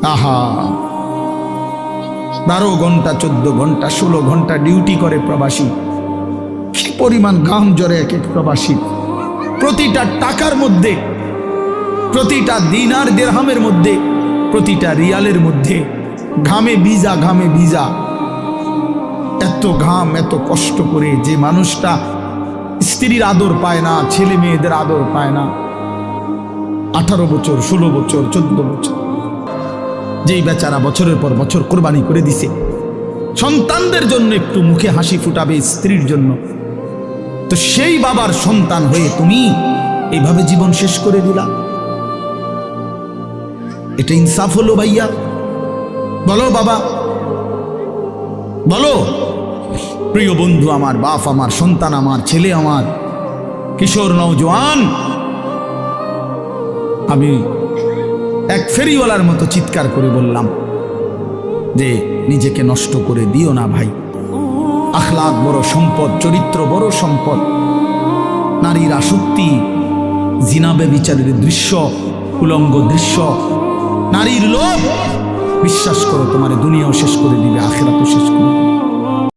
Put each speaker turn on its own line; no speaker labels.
আহা, 12 ঘন্টা 14 ঘন্টা 16 ঘন্টা ডিউটি করে প্রবাসী। কি পরিমাণ ঘাম ঝরে এক এক প্রবাসী। প্রতিটা টাকার মধ্যে, প্রতিটা দিনার দিরহামের মধ্যে, প্রতিটা রিয়ালের মধ্যে ঘামে ভিজা, ঘামে ভিজা। এত ঘাম, এত কষ্ট করে যে মানুষটা স্ত্রীর আদর পায় না, ছেলে মেয়েদের আদর পায় না, 18 বছর 16 বছর 14 বছর, যেই বেচারা বছরের পর বছর কোরবানি করে দিছে সন্তানদের জন্য, একটু মুখে হাসি ফুটাবে স্ত্রীর জন্য, তো সেই বাবার সন্তান হয়ে তুমি এইভাবে জীবন শেষ করে দিলা। এটা ইনসাফ হলো ভাইয়া? বলো বাবা, বলো। প্রিয় বন্ধু আমার, বাপ আমার, সন্তান আমার, ছেলে আমার, কিশোর নওজোয়ান, আমি এক ফেরিওয়ালার মতো চিৎকার করে বললাম যে নিজেকে নষ্ট করে দিও না ভাই। আখলাক বড় সম্পদ, চরিত্র বড় সম্পদ। নারীর আসক্তি, জিনা ব্যভিচারের দৃশ্য, উলঙ্গ দৃশ্য, নারীর লোভ, বিশ্বাস করো তোমার দুনিয়াও শেষ করে দিবে, আখিরাতও শেষ করে দিবে।